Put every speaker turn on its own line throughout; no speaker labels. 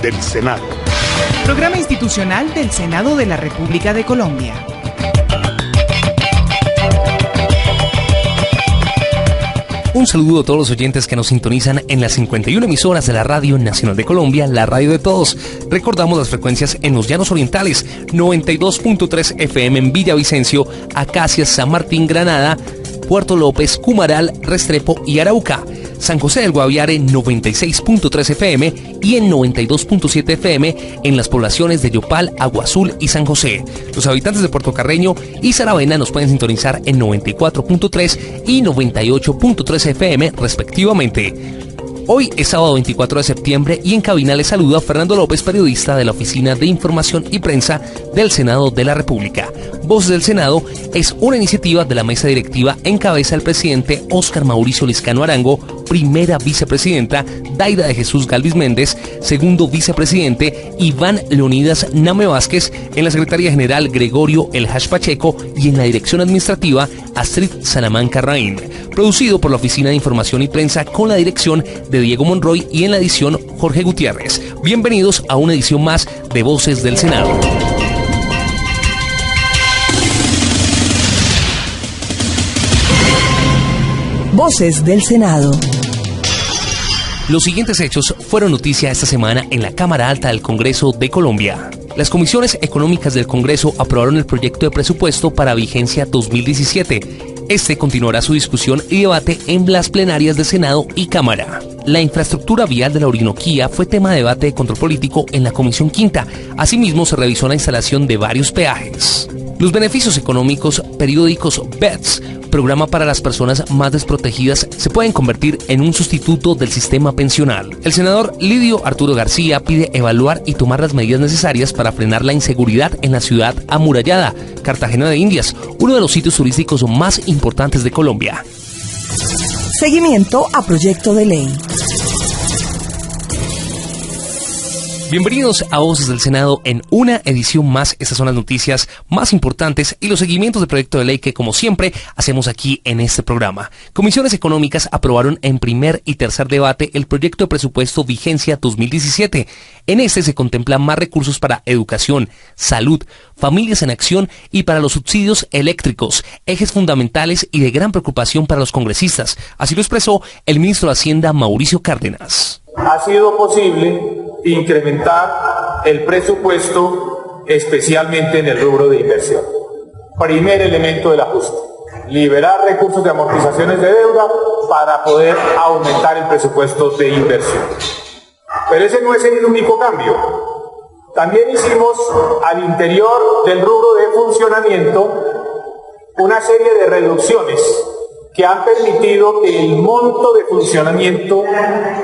del Senado.
Programa institucional del Senado de la República de Colombia.
Un saludo a todos los oyentes que nos sintonizan en las 51 emisoras de la Radio Nacional de Colombia, la radio de todos. Recordamos las frecuencias en los Llanos Orientales, 92.3 FM en Villavicencio, Acacias, San Martín, Granada, Puerto López, Cumaral, Restrepo y Arauca. San José del Guaviare, 96.3 FM y en 92.7 FM en las poblaciones de Yopal, Agua Azul y San José. Los habitantes de Puerto Carreño y Saravena nos pueden sintonizar en 94.3 y 98.3 FM respectivamente. Hoy es sábado 24 de septiembre y en cabina les saluda Fernando López, periodista de la Oficina de Información y Prensa del Senado de la República. Voces del Senado es una iniciativa de la mesa directiva en cabeza del presidente Óscar Mauricio Liscano Arango, primera vicepresidenta Daida de Jesús Galvis Méndez, segundo vicepresidente Iván Leonidas Name Vázquez, en la Secretaría General Gregorio El Hash Pacheco y en la dirección administrativa Astrid Salamanca Raín. Producido por la Oficina de Información y Prensa con la dirección de Diego Monroy y en la edición Jorge Gutiérrez. Bienvenidos a una edición más de Voces del Senado.
Voces del Senado.
Los siguientes hechos fueron noticia esta semana en la Cámara Alta del Congreso de Colombia. Las comisiones económicas del Congreso aprobaron el proyecto de presupuesto para vigencia 2017. Este continuará su discusión y debate en las plenarias de Senado y Cámara. La infraestructura vial de la Orinoquía fue tema de debate de control político en la Comisión Quinta. Asimismo, se revisó la instalación de varios peajes. Los beneficios económicos periódicos BEDS, programa para las personas más desprotegidas, se pueden convertir en un sustituto del sistema pensional. El senador Lidio Arturo García pide evaluar y tomar las medidas necesarias para frenar la inseguridad en la ciudad amurallada, Cartagena de Indias, uno de los sitios turísticos más importantes de Colombia.
Seguimiento a proyecto de ley.
Bienvenidos a Voces del Senado en una edición más. Estas son las noticias más importantes y los seguimientos del proyecto de ley que, como siempre, hacemos aquí en este programa. Comisiones económicas aprobaron en primer y tercer debate el proyecto de presupuesto vigencia 2017. En este se contemplan más recursos para educación, salud, familias en acción y para los subsidios eléctricos, ejes fundamentales y de gran preocupación para los congresistas. Así lo expresó el ministro de Hacienda, Mauricio Cárdenas.
Ha sido posible incrementar el presupuesto, especialmente en el rubro de inversión. Primer elemento del ajuste: liberar recursos de amortizaciones de deuda para poder aumentar el presupuesto de inversión. Pero ese no es el único cambio. También hicimos al interior del rubro de funcionamiento una serie de reducciones que han permitido que el monto de funcionamiento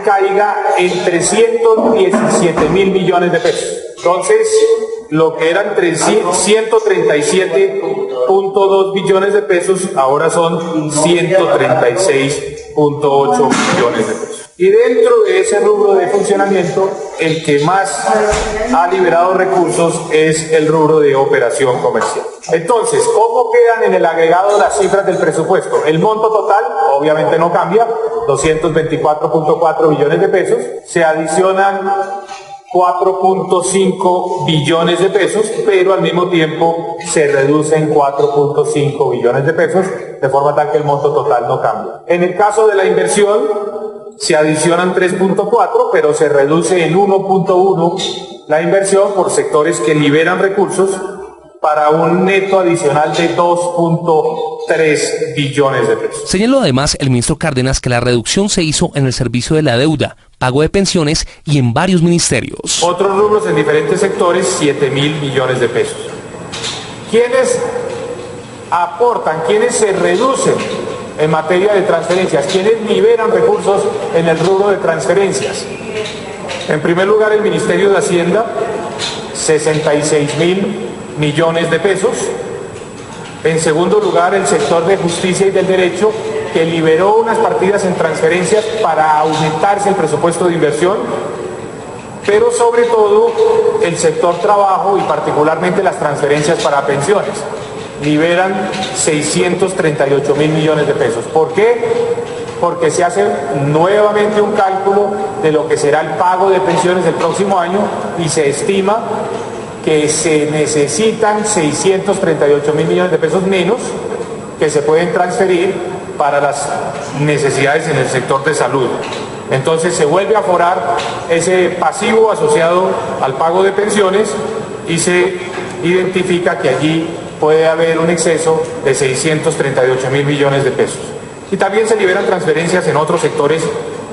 caiga en 317 mil millones de pesos. Entonces, lo que eran 137.2 billones de pesos, ahora son 136.8 billones de pesos. Y dentro de ese rubro de funcionamiento, el que más ha liberado recursos es el rubro de operación comercial. Entonces, ¿cómo quedan en el agregado las cifras del presupuesto? El monto total, obviamente no cambia, 224.4 billones de pesos. Se adicionan 4.5 billones de pesos, pero al mismo tiempo se reducen 4.5 billones de pesos, de forma tal que el monto total no cambia. En el caso de la inversión, se adicionan 3.4, pero se reduce en 1.1 la inversión por sectores que liberan recursos para un neto adicional de 2.3 billones de pesos.
Señaló además el ministro Cárdenas que la reducción se hizo en el servicio de la deuda, pago de pensiones y en varios ministerios.
Otros rubros en diferentes sectores, 7.000 millones de pesos. ¿Quiénes aportan, quiénes se reducen en materia de transferencias? ¿Quiénes liberan recursos en el rubro de transferencias? En primer lugar, el Ministerio de Hacienda, 66.000 millones de pesos. En segundo lugar, el sector de justicia y del derecho, que liberó unas partidas en transferencias para aumentarse el presupuesto de inversión. Pero sobre todo, el sector trabajo y particularmente las transferencias para pensiones liberan 638.000 millones de pesos. ¿Por qué? porque se hace nuevamente un cálculo de lo que será el pago de pensiones del próximo año y se estima que se necesitan 638.000 millones de pesos menos que se pueden transferir para las necesidades en el sector de salud. Entonces se vuelve a aforar ese pasivo asociado al pago de pensiones y se identifica que allí puede haber un exceso de 638.000 millones de pesos. Y también se liberan transferencias en otros sectores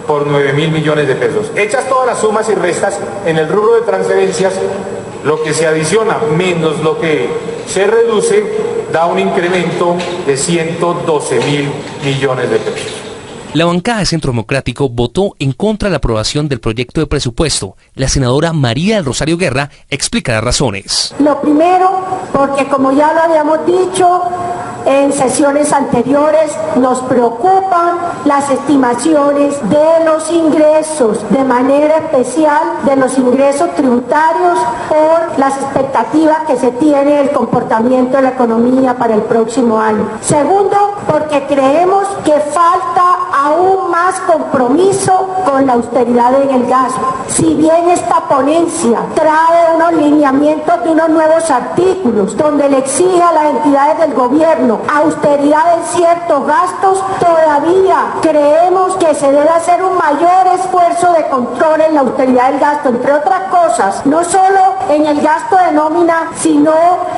por 9.000 millones de pesos. Hechas todas las sumas y restas, en el rubro de transferencias, lo que se adiciona menos lo que se reduce da un incremento de 112.000 millones de pesos.
La bancada de Centro Democrático votó en contra de la aprobación del proyecto de presupuesto. La senadora María del Rosario Guerra explica las razones.
Lo primero, porque como ya lo habíamos dicho en sesiones anteriores, nos preocupan las estimaciones de los ingresos, de manera especial de los ingresos tributarios por las expectativas que se tiene del comportamiento de la economía para el próximo año. Segundo, porque creemos que falta aún más compromiso con la austeridad en el gasto. Si bien esta ponencia trae unos lineamientos de unos nuevos artículos donde le exige a las entidades del gobierno austeridad en ciertos gastos, todavía creemos que se debe hacer un mayor esfuerzo de control en la austeridad del gasto, entre otras cosas, no solo en el gasto de nómina, sino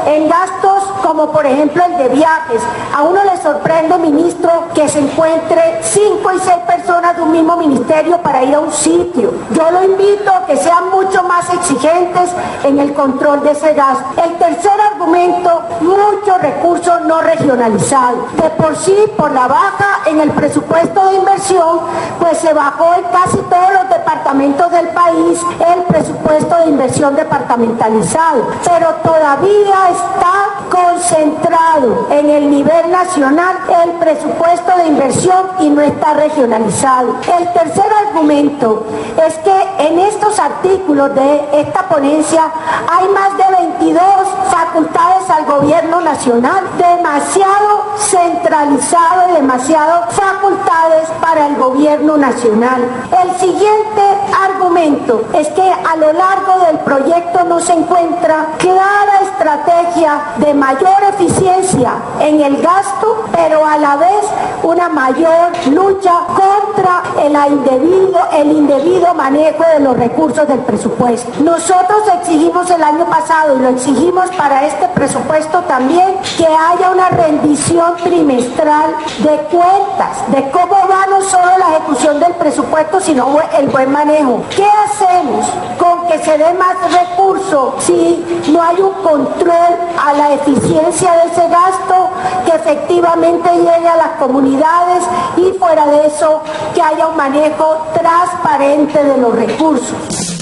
en gastos como por ejemplo el de viajes. A uno le sorprende, ministro, que se encuentre 5 y 6 personas de un mismo ministerio para ir a un sitio. Yo lo invito a que sean mucho más exigentes en el control de ese gasto. El tercer argumento, muchos recursos no regionalizados. De por sí, por la baja en el presupuesto de inversión, pues se bajó en casi todos los departamentos del país el presupuesto de inversión departamentalizado, pero todavía está concentrado en el nivel nacional el presupuesto de inversión y no está regionalizado. El tercer argumento es que en estos artículos de esta ponencia hay más de 22 facultades al gobierno nacional, demasiado centralizado y demasiado facultades para el gobierno nacional. El siguiente argumento es que a lo largo del proyecto no se encuentra clara estrategia de mayor eficiencia en el gasto, pero a la vez una mayor lucha contra el indebido manejo de los recursos del presupuesto. Nosotros exigimos el año pasado y lo exigimos para este presupuesto también, que haya una rendición trimestral de cuentas, de cómo va no solo la ejecución del presupuesto, sino el buen manejo. ¿Qué hacemos con que se dé más recursos si no hay un control a la eficiencia de ese gasto, que efectivamente llegue a las comunidades y fuera de eso que haya un manejo transparente de los recursos?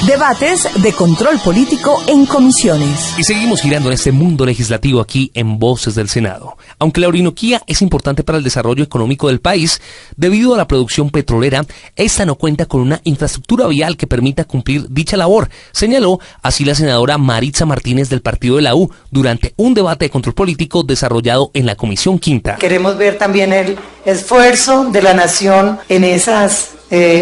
Debates de control político en comisiones.
Y seguimos girando en este mundo legislativo aquí en Voces del Senado. Aunque la Orinoquía es importante para el desarrollo económico del país, debido a la producción petrolera, esta no cuenta con una infraestructura vial que permita cumplir dicha labor, señaló así la senadora Maritza Martínez del partido de la U durante un debate de control político desarrollado en la Comisión Quinta.
Queremos ver también el esfuerzo de la nación en esas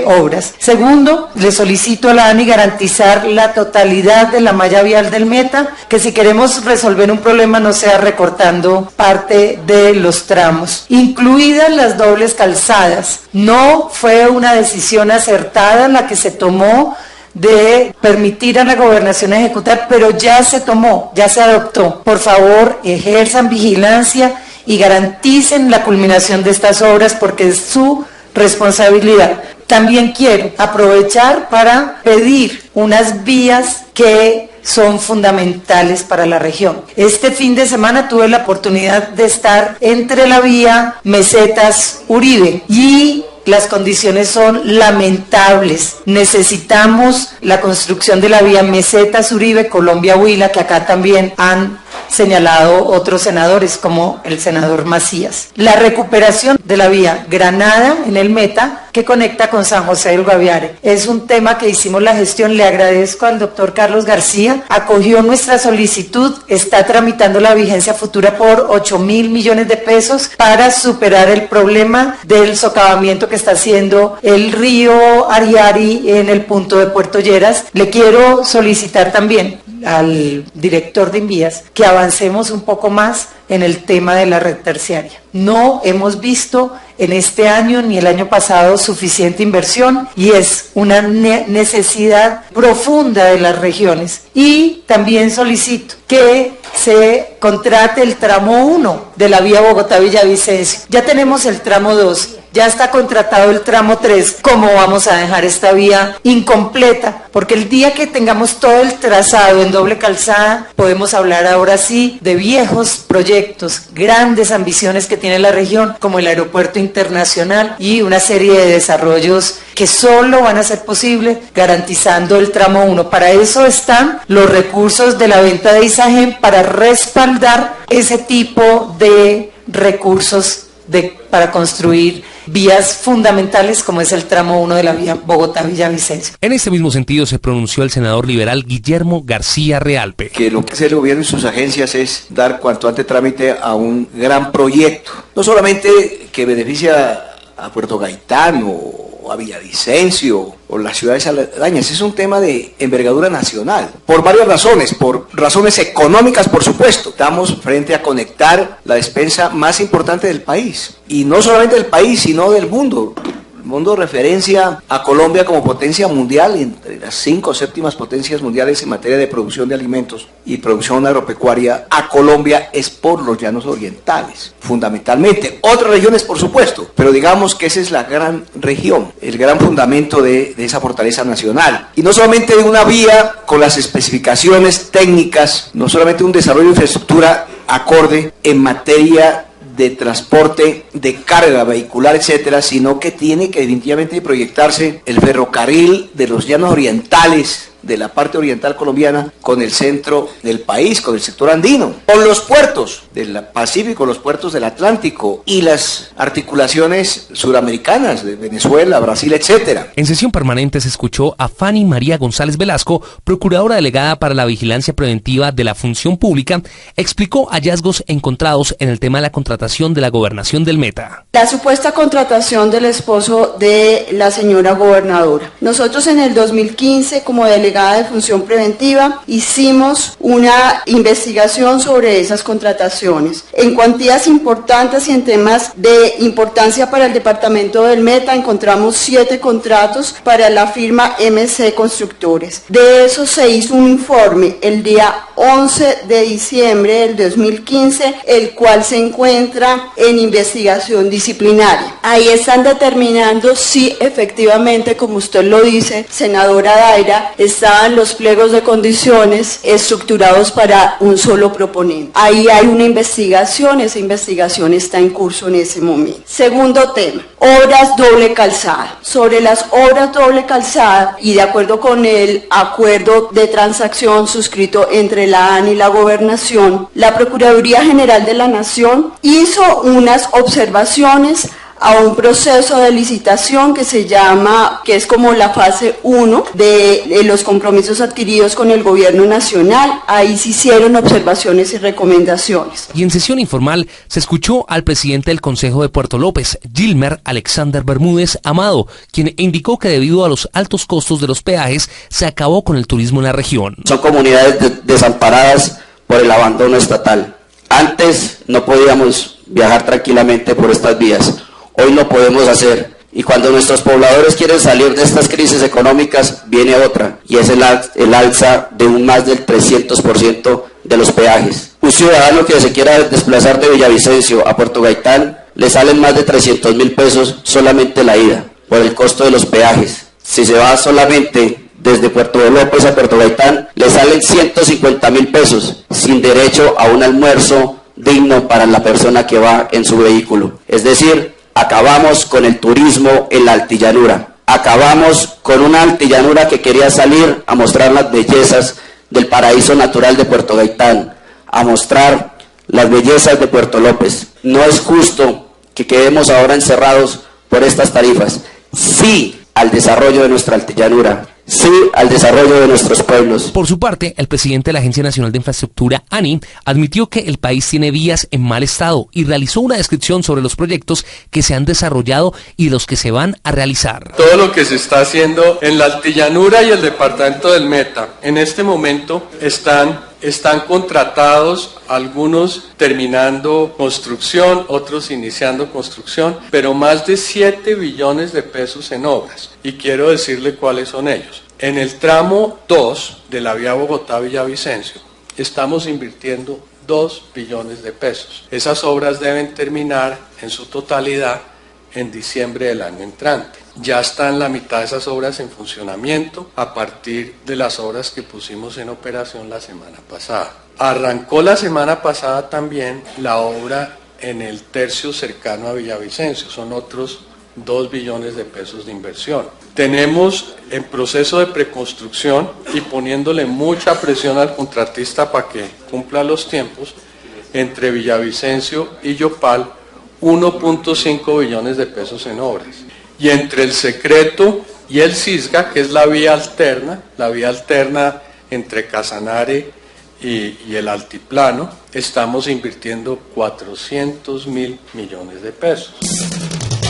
obras. Segundo, le solicito a la ANI garantizar la totalidad de la malla vial del Meta, que si queremos resolver un problema no sea recortando parte de los tramos, incluidas las dobles calzadas. No fue una decisión acertada la que se tomó de permitir a la gobernación ejecutar, pero ya se tomó, ya se adoptó. Por favor, ejerzan vigilancia y garanticen la culminación de estas obras porque es su responsabilidad. También quiero aprovechar para pedir unas vías que son fundamentales para la región. Este fin de semana tuve la oportunidad de estar entre la vía Mesetas-Uribe y las condiciones son lamentables. Necesitamos la construcción de la vía Mesetas-Uribe, Colombia-Huila, que acá también han señalado otros senadores como el senador Macías. La recuperación de la vía Granada en el Meta que conecta con San José del Guaviare. Es un tema que hicimos la gestión, le agradezco al doctor Carlos García, acogió nuestra solicitud, está tramitando la vigencia futura por 8.000 millones de pesos para superar el problema del socavamiento que está haciendo el río Ariari en el punto de Puerto Lleras. Le quiero solicitar también al director de Invías que avancemos un poco más en el tema de la red terciaria. No hemos visto en este año ni el año pasado suficiente inversión y es una necesidad profunda de las regiones. Y también solicito que se contrate el tramo 1 de la vía Bogotá-Villavicencio. Ya tenemos el tramo 2. Ya está contratado el tramo 3. ¿Cómo vamos a dejar esta vía incompleta? Porque el día que tengamos todo el trazado en doble calzada, podemos hablar ahora sí de viejos proyectos, grandes ambiciones que tiene la región, como el aeropuerto internacional y una serie de desarrollos que solo van a ser posibles garantizando el tramo 1. Para eso están los recursos de la venta de Isagen, para respaldar ese tipo de recursos para construir vías fundamentales como es el tramo 1 de la vía Bogotá-Villavicencio.
En este mismo sentido se pronunció el senador liberal Guillermo García Realpe.
Que lo que hace el gobierno y sus agencias es dar cuanto antes trámite a un gran proyecto, no solamente que beneficia a Puerto Gaitán o a Villavicencio o las ciudades aledañas, es un tema de envergadura nacional, por varias razones, por razones económicas, por supuesto. Estamos frente a conectar la despensa más importante del país, y no solamente del país, sino del mundo. El mundo referencia a Colombia como potencia mundial, entre las 5 séptimas potencias mundiales en materia de producción de alimentos y producción agropecuaria. A Colombia es por los llanos orientales, fundamentalmente. Otras regiones, por supuesto, pero digamos que esa es la gran región, el gran fundamento de esa fortaleza nacional. Y no solamente de una vía con las especificaciones técnicas, no solamente un desarrollo de infraestructura acorde en materia de transporte, de carga vehicular, etcétera, sino que tiene que definitivamente proyectarse el ferrocarril de los llanos orientales, de la parte oriental colombiana, con el centro del país, con el sector andino, con los puertos del Pacífico, los puertos del Atlántico y las articulaciones suramericanas de Venezuela, Brasil, etcétera.
En sesión permanente se escuchó a Fanny María González Velasco, procuradora delegada para la vigilancia preventiva de la función pública, explicó hallazgos encontrados en el tema de la contratación de la gobernación del Meta.
La supuesta contratación del esposo de la señora gobernadora. Nosotros en el 2015, como delegada de función preventiva, hicimos una investigación sobre esas contrataciones. En cuantías importantes y en temas de importancia para el departamento del Meta, encontramos 7 contratos para la firma MC Constructores. De eso se hizo un informe el día 11 de diciembre del 2015, el cual se encuentra en investigación disciplinaria. Ahí están determinando si efectivamente, como usted lo dice, senadora Daira, estaban los pliegos de condiciones estructurados para un solo proponente. Ahí hay una investigación, esa investigación está en curso en ese momento. Segundo tema, obras doble calzada. Sobre las obras doble calzada, y de acuerdo con el acuerdo de transacción suscrito entre la ANI y la Gobernación, la Procuraduría General de la Nación hizo unas observaciones a un proceso de licitación que es como la fase 1 de los compromisos adquiridos con el gobierno nacional. Ahí se hicieron observaciones y recomendaciones.
Y en sesión informal se escuchó al presidente del Consejo de Puerto López, Gilmer Alexander Bermúdez Amado, quien indicó que debido a los altos costos de los peajes se acabó con el turismo en la región.
Son comunidades desamparadas por el abandono estatal. Antes no podíamos viajar tranquilamente por estas vías. Hoy lo podemos hacer, y cuando nuestros pobladores quieren salir de estas crisis económicas, viene otra, y es el alza de un más del 300% de los peajes. Un ciudadano que se quiera desplazar de Villavicencio a Puerto Gaitán, le salen más de 300.000 pesos solamente la ida, por el costo de los peajes. Si se va solamente desde Puerto López a Puerto Gaitán, le salen 150.000 pesos, sin derecho a un almuerzo digno para la persona que va en su vehículo. Es decir, acabamos con el turismo en la altillanura. Acabamos con una altillanura que quería salir a mostrar las bellezas del paraíso natural de Puerto Gaitán. a mostrar las bellezas de Puerto López. No es justo que quedemos ahora encerrados por estas tarifas. Sí al desarrollo de nuestra altillanura, sí al desarrollo de nuestros pueblos.
Por su parte, el presidente de la Agencia Nacional de Infraestructura, ANI, admitió que el país tiene vías en mal estado y realizó una descripción sobre los proyectos que se han desarrollado y los que se van a realizar.
Todo lo que se está haciendo en la altillanura y el departamento del Meta, en este momento están contratados, algunos terminando construcción, otros iniciando construcción, pero más de 7 billones de pesos en obras. Y quiero decirle cuáles son ellos. En el tramo 2 de la vía Bogotá-Villavicencio estamos invirtiendo 2 billones de pesos. Esas obras deben terminar en su totalidad en diciembre del año entrante. Ya están la mitad de esas obras en funcionamiento a partir de las obras que pusimos en operación la semana pasada. Arrancó la semana pasada también la obra en el tercio cercano a Villavicencio, son otros 2 billones de pesos de inversión. Tenemos en proceso de preconstrucción y poniéndole mucha presión al contratista para que cumpla los tiempos, entre Villavicencio y Yopal, 1.5 billones de pesos en obras. Y entre el Secreto y el Cisga, que es la vía alterna entre Casanare y el Altiplano, estamos invirtiendo 400.000 millones de pesos.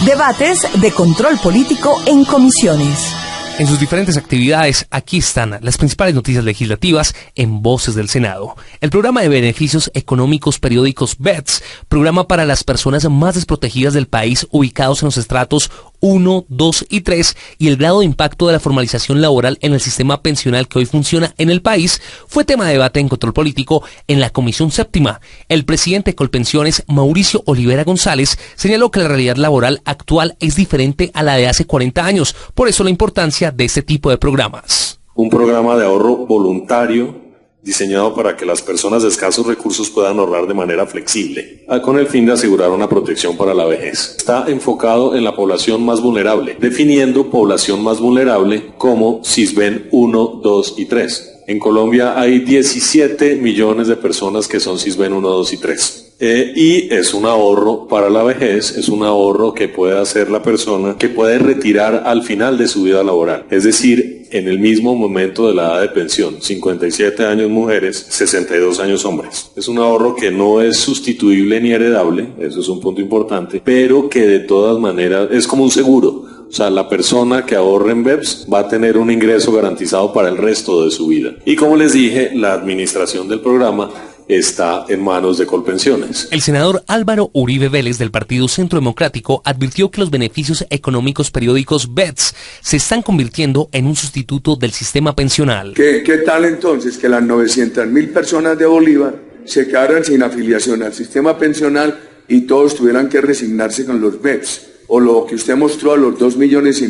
Debates de control político en comisiones.
En sus diferentes actividades, aquí están las principales noticias legislativas en Voces del Senado. El programa de beneficios económicos periódicos BEPS, programa para las personas más desprotegidas del país ubicados en los estratos 1, 2 y 3, y el grado de impacto de la formalización laboral en el sistema pensional que hoy funciona en el país, fue tema de debate en control político en la Comisión Séptima. El presidente de Colpensiones, Mauricio Olivera González, señaló que la realidad laboral actual es diferente a la de hace 40 años, por eso la importancia de este tipo de programas.
Un programa de ahorro voluntario diseñado para que las personas de escasos recursos puedan ahorrar de manera flexible, con el fin de asegurar una protección para la vejez. Está enfocado en la población más vulnerable, definiendo población más vulnerable como Sisbén 1, 2 y 3. En Colombia hay 17 millones de personas que son Sisbén 1, 2 y 3. Y es un ahorro para la vejez, es un ahorro que puede hacer la persona, que puede retirar al final de su vida laboral. Es decir, en el mismo momento de la edad de pensión, 57 años mujeres, 62 años hombres. Es un ahorro que no es sustituible ni heredable, eso es un punto importante, pero que de todas maneras es como un seguro. O sea, la persona que ahorre en BEPS va a tener un ingreso garantizado para el resto de su vida. Y como les dije, la administración del programa está en manos de Colpensiones.
El senador Álvaro Uribe Vélez del Partido Centro Democrático advirtió que los beneficios económicos periódicos BEPS se están convirtiendo en un sustituto del sistema pensional.
¿Qué tal entonces que las 900.000 personas de Bolívar se quedaran sin afiliación al sistema pensional y todos tuvieran que resignarse con los BEPS? O lo que usted mostró a los 2,5 millones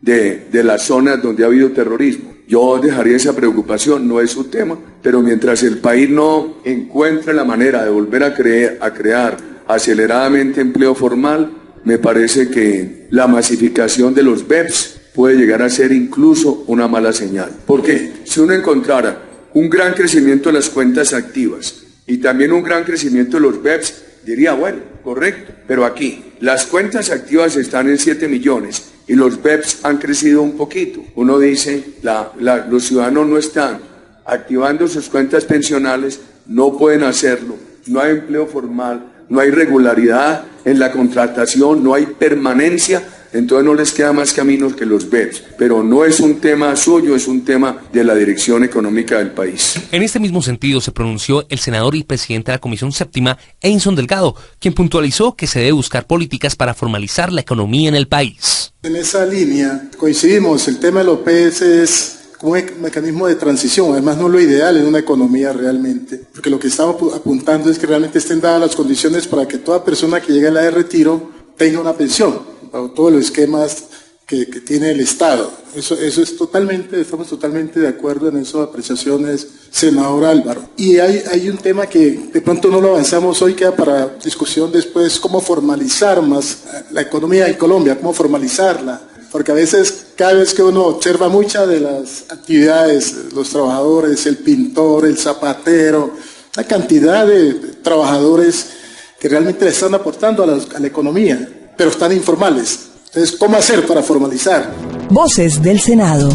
de las zonas donde ha habido terrorismo. Yo dejaría esa preocupación, no es su tema, pero mientras el país no encuentre la manera de volver a crear aceleradamente empleo formal, me parece que la masificación de los BEPS puede llegar a ser incluso una mala señal. ¿Por qué? Si uno encontrara un gran crecimiento de las cuentas activas y también un gran crecimiento de los BEPS, diría, bueno, correcto, pero aquí las cuentas activas están en 7 millones y los BEPS han crecido un poquito. Uno dice, los ciudadanos no están activando sus cuentas pensionales, no pueden hacerlo, no hay empleo formal, no hay regularidad en la contratación, no hay permanencia, entonces no les queda más caminos que los BEPS. Pero no es un tema suyo, es un tema de la dirección económica del país.
En este mismo sentido se pronunció el senador y presidente de la Comisión Séptima, Einson Delgado, quien puntualizó que se debe buscar políticas para formalizar la economía en el país.
En esa línea coincidimos, el tema de los OPS es como un mecanismo de transición, además no lo ideal en una economía realmente, porque lo que estamos apuntando es que realmente estén dadas las condiciones para que toda persona que llegue a la de retiro tenga una pensión, bajo todos los esquemas que tiene el Estado. Eso es estamos totalmente de acuerdo en esas apreciaciones, senador Álvaro. Y hay un tema que de pronto no lo avanzamos hoy, queda para discusión después, cómo formalizar más la economía de Colombia, cómo formalizarla. Porque a veces, cada vez que uno observa muchas de las actividades, los trabajadores, el pintor, el zapatero, una cantidad de trabajadores que realmente le están aportando a la economía, pero están informales. Entonces, ¿cómo hacer para formalizar?
Voces del Senado.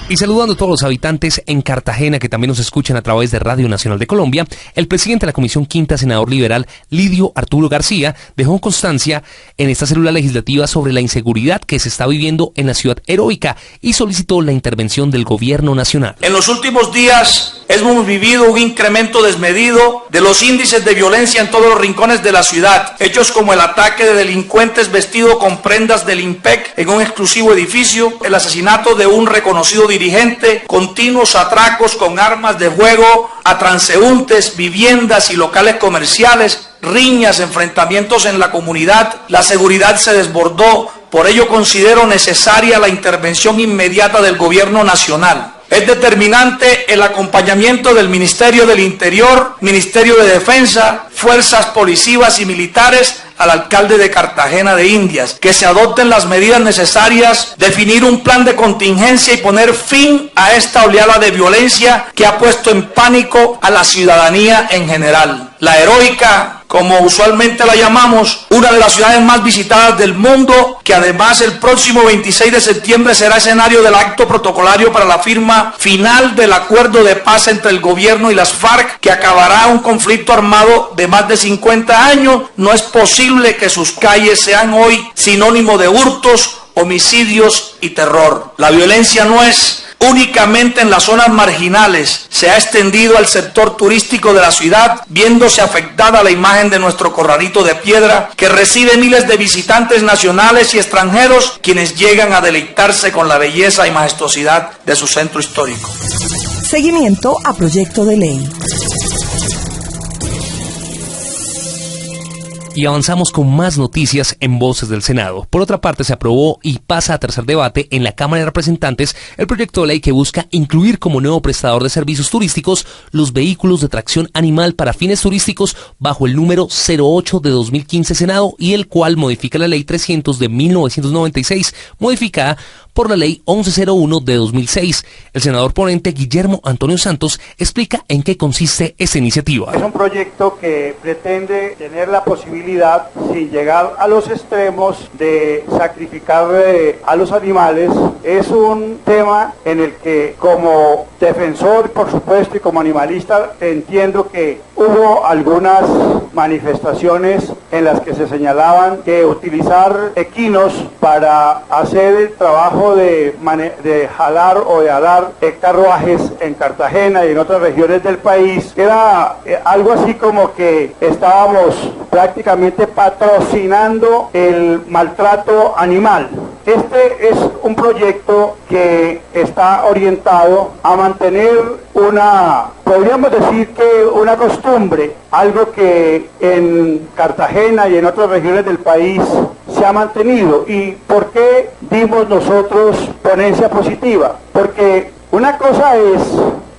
Y saludando a todos los habitantes en Cartagena que también nos escuchan a través de Radio Nacional de Colombia, el presidente de la Comisión Quinta, senador liberal Lidio Arturo García, dejó constancia en esta célula legislativa sobre la inseguridad que se está viviendo en la ciudad heroica y solicitó la intervención del gobierno nacional.
En los últimos días hemos vivido un incremento desmedido de los índices de violencia en todos los rincones de la ciudad, hechos como el ataque de delincuentes vestidos con prendas del IMPEC en un exclusivo edificio, el asesinato de un reconocido dirigente, continuos atracos con armas de fuego a transeúntes, viviendas y locales comerciales, riñas, enfrentamientos en la comunidad. La seguridad se desbordó, por ello considero necesaria la intervención inmediata del gobierno nacional. Es determinante el acompañamiento del Ministerio del Interior, Ministerio de Defensa, fuerzas policivas y militares al alcalde de Cartagena de Indias, que se adopten las medidas necesarias, definir un plan de contingencia y poner fin a esta oleada de violencia que ha puesto en pánico a la ciudadanía en general. La heroica, como usualmente la llamamos, una de las ciudades más visitadas del mundo, que además el próximo 26 de septiembre será escenario del acto protocolario para la firma final del acuerdo de paz entre el gobierno y las FARC, que acabará un conflicto armado de más de 50 años. No es posible que sus calles sean hoy sinónimo de hurtos, homicidios y terror. La violencia no es únicamente en las zonas marginales, se ha extendido al sector turístico de la ciudad, viéndose afectada la imagen de nuestro Corralito de Piedra, que recibe miles de visitantes nacionales y extranjeros, quienes llegan a deleitarse con la belleza y majestuosidad de su centro histórico.
Seguimiento a proyecto de ley.
Y avanzamos con más noticias en Voces del Senado. Por otra parte, se aprobó y pasa a tercer debate en la Cámara de Representantes el proyecto de ley que busca incluir como nuevo prestador de servicios turísticos los vehículos de tracción animal para fines turísticos bajo el número 08 de 2015 Senado, y el cual modifica la Ley 300 de 1996, modificada por la Ley 1101 de 2006. El senador ponente Guillermo Antonio Santos explica en qué consiste esta iniciativa.
Es un proyecto que pretende tener la posibilidad, sin llegar a los extremos de sacrificar a los animales. Es un tema en el que, como defensor, por supuesto, y como animalista, entiendo que hubo algunas manifestaciones en las que se señalaban que utilizar equinos para hacer el trabajo de jalar o de alar carruajes en Cartagena y en otras regiones del país era algo así como que estábamos prácticamente patrocinando el maltrato animal. Este es un proyecto que está orientado a mantener podríamos decir que una costumbre, algo que en Cartagena y en otras regiones del país se ha mantenido. ¿Y por qué dimos nosotros ponencia positiva? Porque una cosa es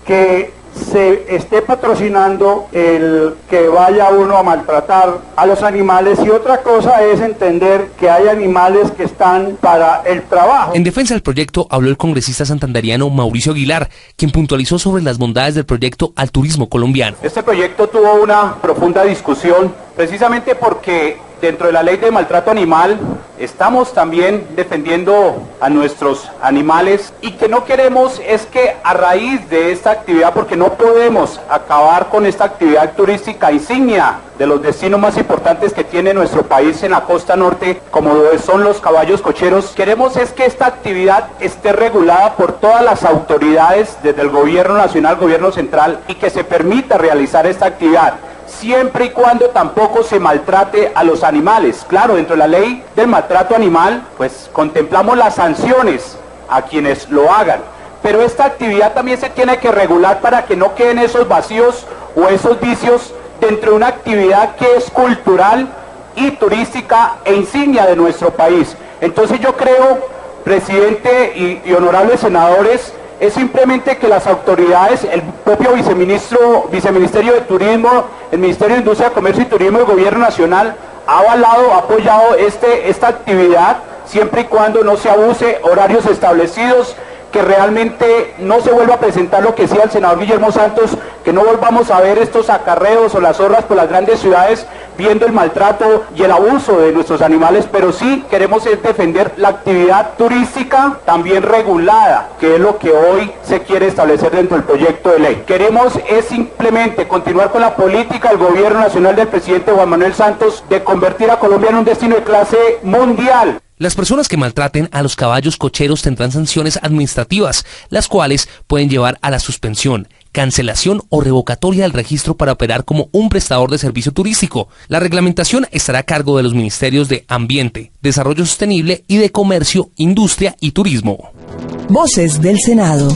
que se esté patrocinando el que vaya uno a maltratar a los animales, y otra cosa es entender que hay animales que están para el trabajo.
En defensa del proyecto habló el congresista santanderiano Mauricio Aguilar, quien puntualizó sobre las bondades del proyecto al turismo colombiano.
Este proyecto tuvo una profunda discusión, precisamente porque dentro de la ley de maltrato animal estamos también defendiendo a nuestros animales, y que no queremos es que a raíz de esta actividad, porque no podemos acabar con esta actividad turística insignia de los destinos más importantes que tiene nuestro país en la costa norte, como son los caballos cocheros, queremos es que esta actividad esté regulada por todas las autoridades, desde el gobierno nacional, gobierno central, y que se permita realizar esta actividad, siempre y cuando tampoco se maltrate a los animales. Claro, dentro de la ley del maltrato animal, pues contemplamos las sanciones a quienes lo hagan, pero esta actividad también se tiene que regular para que no queden esos vacíos o esos vicios dentro de una actividad que es cultural y turística e insignia de nuestro país. Entonces yo creo, presidente y honorables senadores, es simplemente que las autoridades, el propio viceministerio de Turismo, el Ministerio de Industria, Comercio y Turismo del Gobierno Nacional ha avalado, ha apoyado esta actividad, siempre y cuando no se abuse horarios establecidos, que realmente no se vuelva a presentar lo que decía el senador Guillermo Santos, que no volvamos a ver estos acarreos o las zorras por las grandes ciudades viendo el maltrato y el abuso de nuestros animales, pero sí queremos defender la actividad turística también regulada, que es lo que hoy se quiere establecer dentro del proyecto de ley. Queremos es simplemente continuar con la política del gobierno nacional del presidente Juan Manuel Santos de convertir a Colombia en un destino de clase mundial.
Las personas que maltraten a los caballos cocheros tendrán sanciones administrativas, las cuales pueden llevar a la suspensión, cancelación o revocatoria del registro para operar como un prestador de servicio turístico. La reglamentación estará a cargo de los ministerios de Ambiente, Desarrollo Sostenible y de Comercio, Industria y Turismo.
Voces del Senado.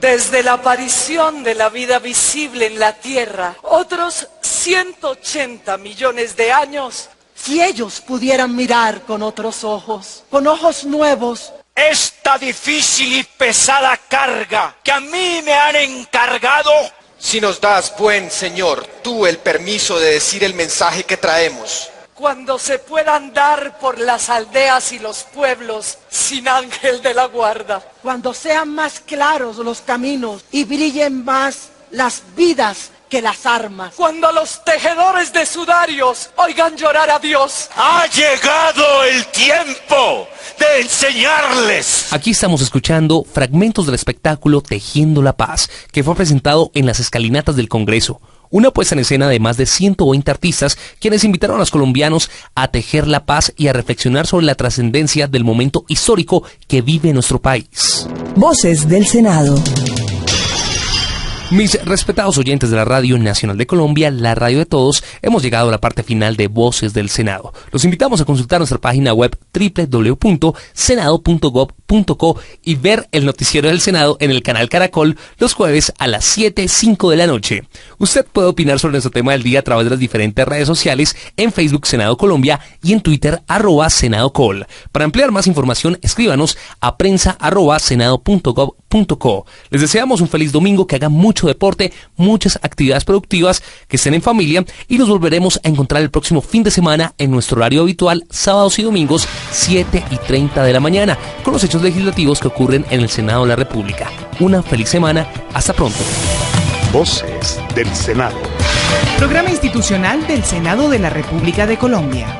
Desde la aparición de la vida visible en la Tierra, otros 180 millones de años,
si ellos pudieran mirar con otros ojos, con ojos nuevos,
esta difícil y pesada carga que a mí me han encargado.
Si nos das, buen Señor, tú el permiso de decir el mensaje que traemos.
Cuando se pueda andar por las aldeas y los pueblos sin ángel de la guarda.
Cuando sean más claros los caminos y brillen más las vidas que las armas.
Cuando los tejedores de sudarios oigan llorar a Dios.
Ha llegado el tiempo de enseñarles.
Aquí estamos escuchando fragmentos del espectáculo Tejiendo la Paz, que fue presentado en las escalinatas del Congreso. Una puesta en escena de más de 120 artistas, quienes invitaron a los colombianos a tejer la paz y a reflexionar sobre la trascendencia del momento histórico que vive nuestro país.
Voces del Senado.
Mis respetados oyentes de la Radio Nacional de Colombia, la radio de todos, hemos llegado a la parte final de Voces del Senado. Los invitamos a consultar nuestra página web www.senado.gov.co y ver el noticiero del Senado en el canal Caracol los jueves a las 7:05 de la noche. Usted puede opinar sobre nuestro tema del día a través de las diferentes redes sociales, en Facebook Senado Colombia y en Twitter @SenadoCol. Para ampliar más información, escríbanos a prensa@senado.gov.co. Les deseamos un feliz domingo, que hagan mucho deporte, muchas actividades productivas, que estén en familia, y nos volveremos a encontrar el próximo fin de semana en nuestro horario habitual, sábados y domingos, 7:30 de la mañana, con los hechos legislativos que ocurren en el Senado de la República. Una feliz semana, hasta pronto.
Voces del Senado.
Programa institucional del Senado de la República de Colombia.